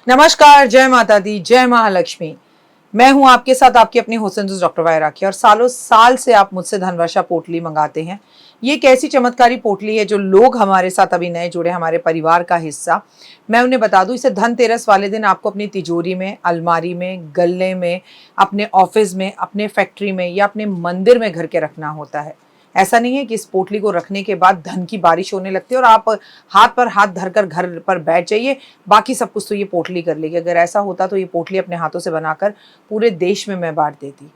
नमस्कार, जय माता दी, जय महालक्ष्मी। मैं हूं आपके साथ आपकी अपनी हुसैन डॉक्टर वाय राखी। और सालों साल से आप मुझसे धनवर्षा पोटली मंगाते हैं। ये एक ऐसी चमत्कारी पोटली है जो लोग हमारे साथ अभी नए जुड़े, हमारे परिवार का हिस्सा। मैं उन्हें बता दूं, इसे धनतेरस वाले दिन आपको अपनी तिजोरी में, अलमारी में, गल्ले में, अपने ऑफिस में, अपने फैक्ट्री में या अपने मंदिर में घर के रखना होता है। ऐसा नहीं है कि इस पोटली को रखने के बाद धन की बारिश होने लगती है और आप हाथ पर हाथ धरकर घर पर बैठ जाइए, बाकी सब कुछ तो ये पोटली कर लेगी। अगर ऐसा होता तो ये पोटली अपने हाथों से बनाकर पूरे देश में मैं बांट देती।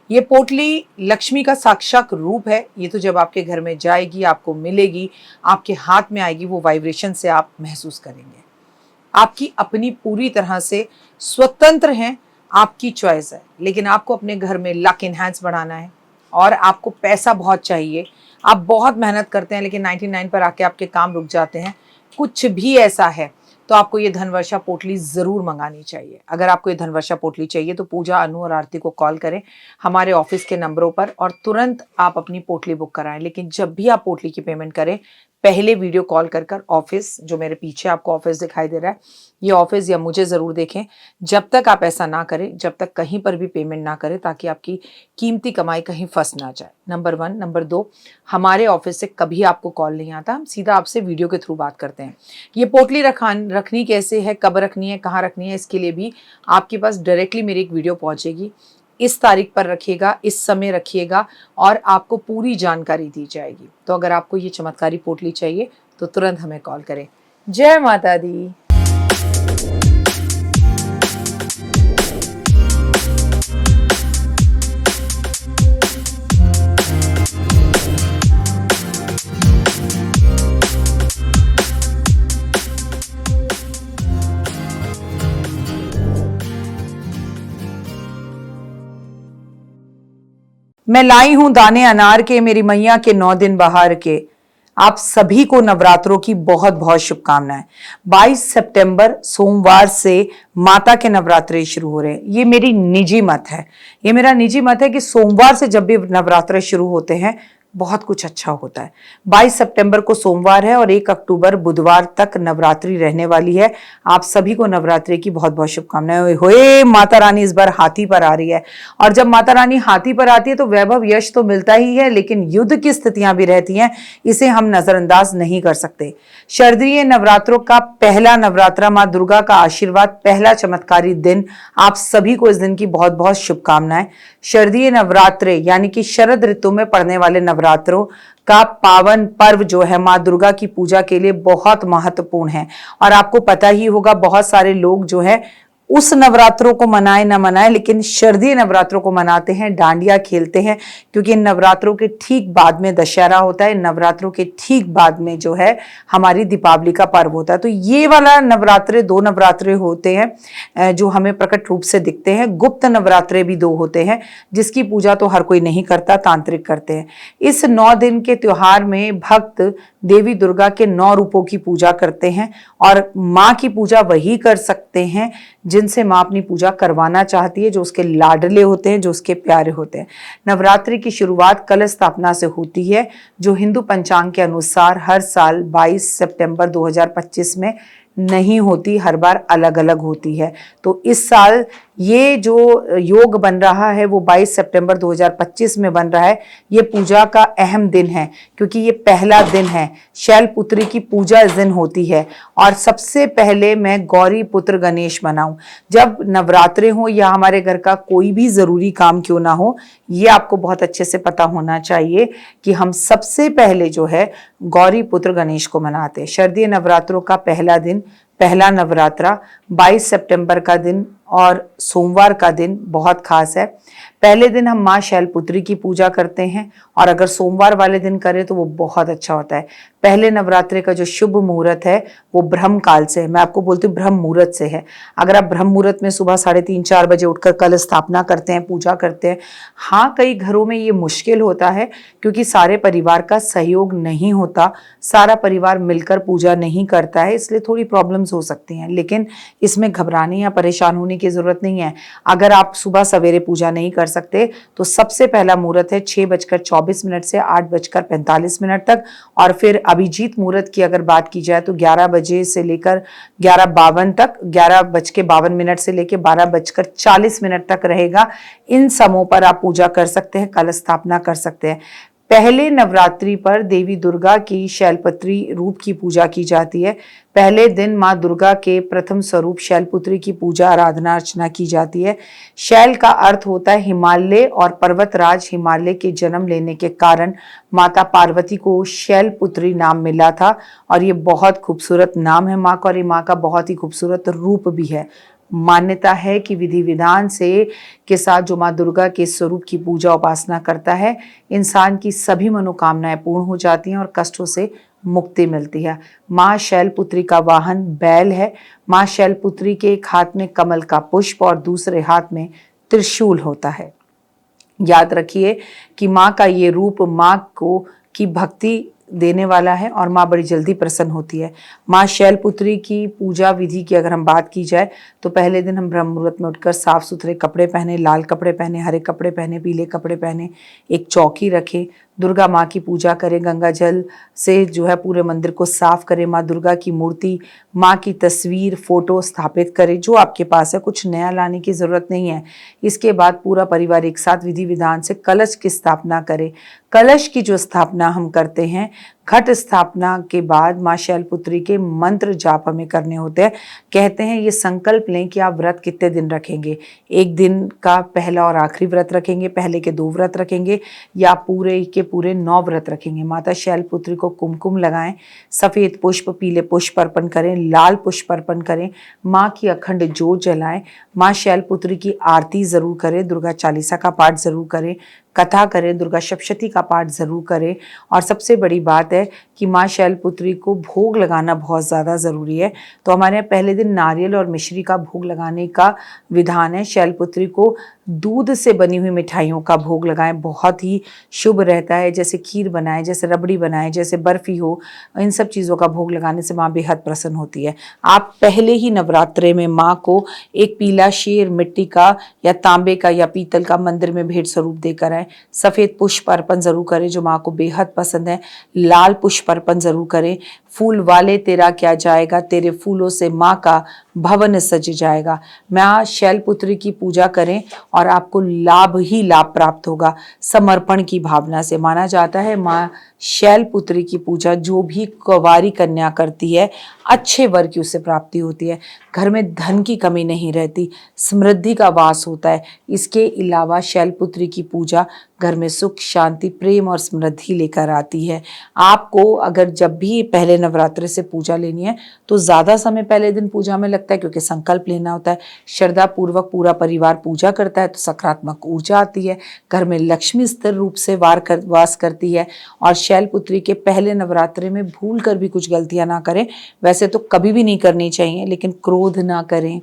ये पोटली लक्ष्मी का साक्षात रूप है। ये तो जब आपके घर में जाएगी, आपको मिलेगी, आपके हाथ में आएगी, वो वाइब्रेशन से आप महसूस करेंगे। आपकी अपनी पूरी तरह से स्वतंत्र हैं, आपकी चॉइस है। लेकिन आपको अपने घर में लक इनहैंस बढ़ाना है और आपको पैसा बहुत चाहिए। आप बहुत मेहनत करते हैं लेकिन 99 पर आके आपके काम रुक जाते हैं। कुछ भी ऐसा है तो आपको ये धनवर्षा पोटली ज़रूर मंगानी चाहिए। अगर आपको ये धनवर्षा पोटली चाहिए तो पूजा, अनु और आरती को कॉल करें हमारे ऑफिस के नंबरों पर और तुरंत आप अपनी पोटली बुक कराएं। लेकिन जब भी आप पोटली की पेमेंट करें, पहले वीडियो कॉल कर ऑफिस, जो मेरे पीछे आपको ऑफिस दिखाई दे रहा है, ये ऑफिस या मुझे ज़रूर देखें। जब तक आप ऐसा ना करें, जब तक कहीं पर भी पेमेंट ना करें, ताकि आपकी कीमती कमाई कहीं फंस ना जाए। नंबर 1। नंबर 2, हमारे ऑफिस से कभी आपको कॉल नहीं आता, हम सीधा आपसे वीडियो के थ्रू बात करते हैं। ये पोटली रखनी कैसे है, कब रखनी है, कहाँ रखनी है, इसके लिए भी आपके पास डायरेक्टली मेरी एक वीडियो पहुँचेगी। इस तारीख पर रखिएगा, इस समय रखिएगा और आपको पूरी जानकारी दी जाएगी। तो अगर आपको ये चमत्कारी पोटली चाहिए तो तुरंत हमें कॉल करें। जय माता दी। मैं लाई हूं दाने अनार के, मेरी मैया के 9 दिन बहार के। आप सभी को नवरात्रों की बहुत बहुत शुभकामनाएं। 22 सितंबर सोमवार से माता के नवरात्रे शुरू हो रहे हैं। ये मेरी निजी मत है, ये मेरा निजी मत है कि सोमवार से जब भी नवरात्रे शुरू होते हैं बहुत कुछ अच्छा होता है। 22 सितंबर को सोमवार है और 1 अक्टूबर बुधवार तक नवरात्रि रहने वाली है। आप सभी को नवरात्रि की बहुत बहुत शुभकामनाएं। होए माता रानी इस बार हाथी पर आ रही है और जब माता रानी हाथी पर आती है तो वैभव यश तो मिलता ही है, लेकिन युद्ध की स्थितियां भी रहती हैं। इसे हम नजरअंदाज नहीं कर सकते। शारदीय नवरात्रों का पहला नवरात्रा, माँ दुर्गा का आशीर्वाद, पहला चमत्कारी दिन। आप सभी को इस दिन की बहुत बहुत शुभकामनाएं। शारदीय नवरात्रे यानी कि शरद ऋतु में पड़ने वाले नवरात्रों का पावन पर्व जो है माँ दुर्गा की पूजा के लिए बहुत महत्वपूर्ण है। और आपको पता ही होगा, बहुत सारे लोग जो है उस नवरात्रों को मनाए ना मनाए लेकिन शारदीय नवरात्रों को मनाते हैं, डांडिया खेलते हैं, क्योंकि इन नवरात्रों के ठीक बाद में दशहरा होता है। नवरात्रों के ठीक बाद में जो है हमारी दीपावली का पर्व होता है। तो ये वाला नवरात्रे 2 नवरात्रे होते हैं जो हमें प्रकट रूप से दिखते हैं। गुप्त नवरात्रे भी 2 होते हैं जिसकी पूजा तो हर कोई नहीं करता, तांत्रिक करते हैं। इस 9 दिन के त्योहार में भक्त देवी दुर्गा के 9 रूपों की पूजा करते हैं और माँ की पूजा वही कर सकते हैं जिनसे माँ अपनी पूजा करवाना चाहती है, जो उसके लाडले होते हैं, जो उसके प्यारे होते हैं। नवरात्रि की शुरुआत कलश स्थापना से होती है, जो हिंदू पंचांग के अनुसार हर साल 22 सितंबर 2025 में नहीं होती, हर बार अलग अलग होती है। तो इस साल ये जो योग बन रहा है वो 22 सितंबर 2025 में बन रहा है। ये पूजा का अहम दिन है क्योंकि ये पहला दिन है। शैलपुत्री की पूजा इस दिन होती है और सबसे पहले मैं गौरी पुत्र गणेश मनाऊं। जब नवरात्रे हो या हमारे घर का कोई भी जरूरी काम क्यों ना हो, ये आपको बहुत अच्छे से पता होना चाहिए कि हम सबसे पहले जो है गौरी पुत्र गणेश को मनाते हैं। शारदीय नवरात्रों का पहला दिन, पहला नवरात्रा 22 सितंबर का दिन और सोमवार का दिन बहुत खास है। पहले दिन हम माँ शैलपुत्री की पूजा करते हैं और अगर सोमवार वाले दिन करें तो वो बहुत अच्छा होता है। पहले नवरात्रे का जो शुभ मुहूर्त है वो ब्रह्म काल से है। मैं आपको बोलती हूँ ब्रह्म मुहूर्त से है। अगर आप ब्रह्म मुहूर्त में सुबह 3:30-4 बजे उठकर कलश स्थापना करते हैं, पूजा करते हैं। हाँ, कई घरों में ये मुश्किल होता है क्योंकि सारे परिवार का सहयोग नहीं होता, सारा परिवार मिलकर पूजा नहीं करता है, इसलिए थोड़ी प्रॉब्लम्स हो सकती हैं। लेकिन इसमें घबराने या परेशान होने की जरूरत नहीं है। अगर आप सुबह सवेरे पूजा नहीं कर सकते तो सबसे पहला मुहूर्त है 6:24 से 8:45 तक, और फिर अभिजीत मुहूर्त की अगर बात की जाए तो 11 बजे से लेकर 11:52 तक, 11:52 से लेकर 12:40 तक रहेगा। इन समयों पर आप पूजा कर सकते हैं, कलश स्थापना कर सकते हैं। पहले नवरात्रि पर देवी दुर्गा की शैलपुत्री रूप की पूजा की जाती है। पहले दिन माँ दुर्गा के प्रथम स्वरूप शैलपुत्री की पूजा आराधना अर्चना की जाती है। शैल का अर्थ होता है हिमालय, और पर्वतराज हिमालय के जन्म लेने के कारण माता पार्वती को शैलपुत्री नाम मिला था, और ये बहुत खूबसूरत नाम है माँ का, और ये माँ का बहुत ही खूबसूरत रूप भी है। मान्यता है कि विधि विधान से के साथ जो माँ दुर्गा के स्वरूप की पूजा उपासना करता है, इंसान की सभी मनोकामनाएं पूर्ण हो जाती हैं और कष्टों से मुक्ति मिलती है। माँ शैलपुत्री का वाहन बैल है। माँ शैलपुत्री के एक हाथ में कमल का पुष्प और दूसरे हाथ में त्रिशूल होता है। याद रखिए कि माँ का ये रूप माँ को की भक्ति देने वाला है, और माँ बड़ी जल्दी प्रसन्न होती है। माँ शैलपुत्री की पूजा विधि की अगर हम बात की जाए तो पहले दिन हम ब्रह्म मुहूर्त में उठकर साफ सुथरे कपड़े पहने, लाल कपड़े पहने, हरे कपड़े पहने, पीले कपड़े पहने, एक चौकी रखे, दुर्गा माँ की पूजा करें, गंगा जल से जो है पूरे मंदिर को साफ करें, माँ दुर्गा की मूर्ति, माँ की तस्वीर, फोटो स्थापित करें जो आपके पास है, कुछ नया लाने की जरूरत नहीं है। इसके बाद पूरा परिवार एक साथ विधि विधान से कलश की स्थापना करें। कलश की जो स्थापना हम करते हैं, घट स्थापना के बाद माँ शैलपुत्री के मंत्र जाप हमें करने होते हैं। कहते हैं ये संकल्प लें कि आप व्रत कितने दिन रखेंगे, एक दिन का पहला और आखिरी व्रत रखेंगे, पहले के 2 व्रत रखेंगे, या पूरे के पूरे 9 व्रत रखेंगे। माता शैलपुत्री को कुमकुम लगाएं, सफेद पुष्प, पीले पुष्प अर्पण करें, लाल पुष्प अर्पण करें, माँ की अखंड ज्योत जलाएं, माँ शैलपुत्री की आरती जरूर करें, दुर्गा चालीसा का पाठ जरूर करें, कथा करें, दुर्गा सप्तशती का पाठ जरूर करें। और सबसे बड़ी बात है कि माँ शैलपुत्री को भोग लगाना बहुत ज़्यादा ज़रूरी है। तो हमारे यहाँ पहले दिन नारियल और मिश्री का भोग लगाने का विधान है। शैलपुत्री को दूध से बनी हुई मिठाइयों का भोग लगाएं, बहुत ही शुभ रहता है। जैसे खीर बनाएं, जैसे रबड़ी बनाएं, जैसे बर्फी हो, इन सब चीज़ों का भोग लगाने से माँ बेहद प्रसन्न होती है। आप पहले ही नवरात्रे में माँ को एक पीला शेर मिट्टी का या तांबे का या पीतल का मंदिर में भेंट स्वरूप देकर आए। सफ़ेद पुष्प अर्पण जरूर करें जो माँ को बेहद पसंद है। लाल पुष्प अर्पण जरूर करें। फूल वाले तेरा क्या जाएगा, तेरे फूलों से माँ का भवन सज जाएगा। माँ शैलपुत्री की पूजा करें और आपको लाभ ही लाभ प्राप्त होगा। समर्पण की भावना से माना जाता है माँ शैलपुत्री की पूजा जो भी कुंवारी कन्या करती है, अच्छे वर की उसे प्राप्ति होती है। घर में धन की कमी नहीं रहती, समृद्धि का वास होता है। इसके अलावा शैलपुत्री की पूजा घर में सुख, शांति, प्रेम और समृद्धि लेकर आती है। आपको अगर जब भी पहले नवरात्रि से पूजा लेनी है तो ज़्यादा समय पहले दिन पूजा में लगता है, क्योंकि संकल्प लेना होता है। श्रद्धा पूर्वक पूरा परिवार पूजा करता है तो सकारात्मक ऊर्जा आती है, घर में लक्ष्मी स्थिर रूप से वास करती है। और शैलपुत्री के पहले नवरात्रि में भूल कर भी कुछ गलतियां ना करें। वैसे तो कभी भी नहीं करनी चाहिए, लेकिन क्रोध ना करें,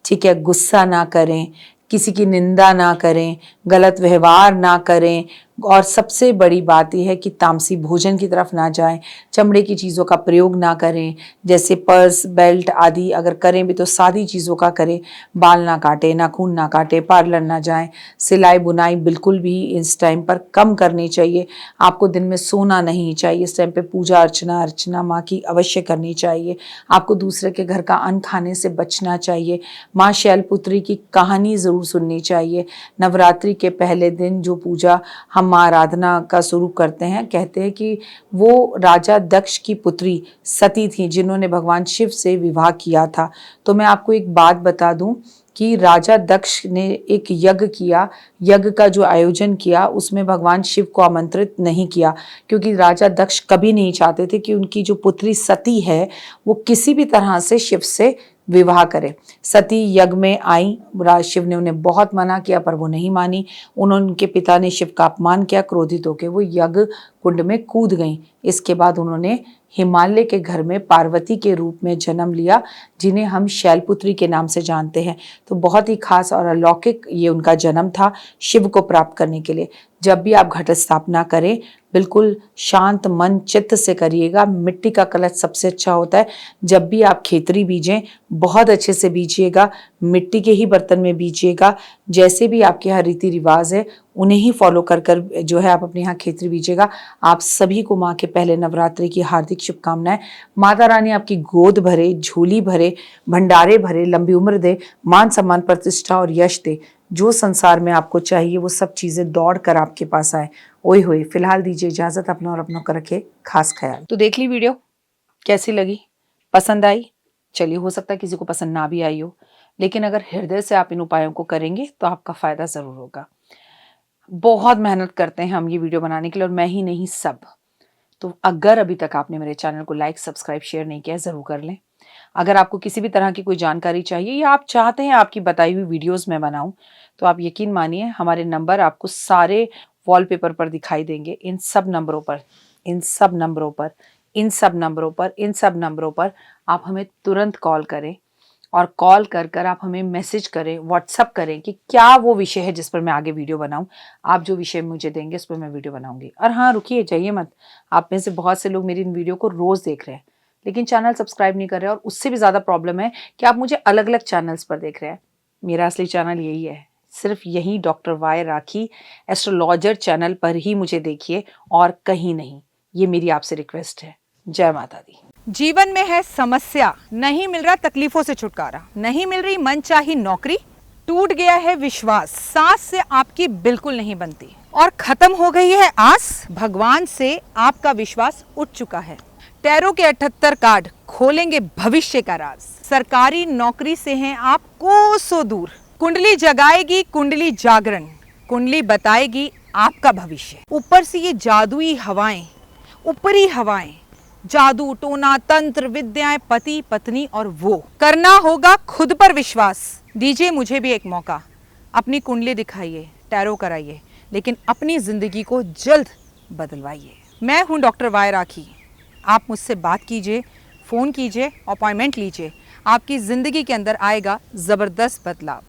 ठीक है, गुस्सा ना करें, किसी की निंदा ना करें, गलत व्यवहार ना करें, और सबसे बड़ी बात यह है कि तामसी भोजन की तरफ ना जाएं, चमड़े की चीज़ों का प्रयोग ना करें, जैसे पर्स, बेल्ट आदि अगर करें भी तो सादी चीज़ों का करें। बाल ना काटें, नाखून ना काटें, पार्लर ना जाएं, सिलाई बुनाई बिल्कुल भी इस टाइम पर कम करनी चाहिए। आपको दिन में सोना नहीं चाहिए, इस टाइम पे पूजा अर्चना माँ की अवश्य करनी चाहिए। आपको दूसरे के घर का अन्न खाने से बचना चाहिए। माँ शैलपुत्री की कहानी ज़रूर सुननी चाहिए। नवरात्रि के पहले दिन जो पूजा हम माँ आराधना का स्वरूप करते हैं, कहते हैं कि वो राजा दक्ष की पुत्री सती थी जिन्होंने भगवान शिव से विवाह किया था। तो मैं आपको एक बात बता दूं कि राजा दक्ष ने एक यज्ञ किया, यज्ञ का जो आयोजन किया उसमें भगवान शिव को आमंत्रित नहीं किया, क्योंकि राजा दक्ष कभी नहीं चाहते थे कि उनकी जो पुत्री सती है वो किसी भी तरह से शिव से विवाह करे। सती यज्ञ में आई, राज शिव ने उन्हें बहुत मना किया पर वो नहीं मानी। उनके पिता ने शिव का अपमान किया, क्रोधित होकर वो यज्ञ कुंड में कूद गईं। इसके बाद उन्होंने हिमालय के घर में पार्वती के रूप में जन्म लिया, जिन्हें हम शैलपुत्री के नाम से जानते हैं। तो बहुत ही खास और अलौकिक ये उनका जन्म था शिव को प्राप्त करने के लिए। जब भी आप घट स्थापना करें बिल्कुल शांत मन चित्त से करिएगा। मिट्टी का कलश सबसे अच्छा होता है। जब भी आप खेतरी बीजें बहुत अच्छे से बीजिएगा, मिट्टी के ही बर्तन में बीजिएगा। जैसे भी आपके यहाँ रीति रिवाज है उन्हें ही फॉलो कर कर जो है आप अपने यहाँ खेतरी बीजिएगा। आप सभी को माँ के पहले नवरात्रि की हार्दिक शुभकामनाएं। माता रानी आपकी गोद भरे, झोली भरे, भंडारे भरे, लंबी उम्र दे, मान सम्मान प्रतिष्ठा और यश दे। जो संसार में आपको चाहिए वो सब चीजें दौड़ कर आपके पास आए। ओए होए, फिलहाल दीजिए इजाजत, अपना और अपनों का रखे खास ख्याल। तो देख ली वीडियो, कैसी लगी, पसंद आई? चलिए, हो सकता है किसी को पसंद ना भी आई हो, लेकिन अगर हृदय से आप इन उपायों को करेंगे तो आपका फायदा जरूर होगा। बहुत मेहनत करते हैं हम ये वीडियो बनाने के लिए, और मैं ही नहीं सब। तो अगर अभी तक आपने मेरे चैनल को लाइक, सब्सक्राइब, शेयर नहीं किया, जरूर कर लें। अगर आपको किसी भी तरह की कोई जानकारी चाहिए या आप चाहते हैं आपकी बताई हुई वीडियोस मैं बनाऊं, तो आप यकीन मानिए हमारे नंबर आपको सारे वॉलपेपर पर दिखाई देंगे। इन सब नंबरों पर आप हमें तुरंत कॉल करें, और कॉल कर कर आप हमें मैसेज करें, व्हाट्सअप करें कि क्या वो विषय है जिस पर मैं आगे वीडियो बनाऊं। आप जो विषय मुझे देंगे उस पर मैं वीडियो बनाऊंगी। और हाँ, रुकिए, जाइए मत। आप में से बहुत से लोग मेरी इन वीडियो को रोज देख रहे हैं लेकिन चैनल सब्सक्राइब नहीं कर रहे हैं, और उससे भी ज़्यादा प्रॉब्लम है कि आप मुझे अलग अलग चैनल्स पर देख रहे हैं। मेरा असली चैनल यही है, सिर्फ यही डॉक्टर वाई राखी एस्ट्रोलॉजर चैनल पर ही मुझे देखिए, और कहीं नहीं। ये मेरी आपसे रिक्वेस्ट है। जय माता दी। जीवन में है समस्या, नहीं मिल रहा तकलीफों से छुटकारा, नहीं मिल रही मनचाही नौकरी, टूट गया है विश्वास, सांस से आपकी बिल्कुल नहीं बनती, और खत्म हो गई है आस, भगवान से आपका विश्वास उठ चुका है। टैरो के 78 कार्ड खोलेंगे भविष्य का राज। सरकारी नौकरी से हैं आप कोसों दूर, कुंडली जगाएगी कुंडली जागरण, कुंडली बताएगी आपका भविष्य। ऊपर से ये जादुई हवाएं, ऊपरी हवाएं, जादू टोना तंत्र विद्याएं, पति पत्नी और वो, करना होगा खुद पर विश्वास। दीजिए मुझे भी एक मौका, अपनी कुंडली दिखाइए, टैरो कराइए, लेकिन अपनी जिंदगी को जल्द बदलवाइए। मैं हूं डॉक्टर वाई राखी। आप मुझसे बात कीजिए, फ़ोन कीजिए, अपॉइंटमेंट लीजिए। आपकी ज़िंदगी के अंदर आएगा ज़बरदस्त बदलाव।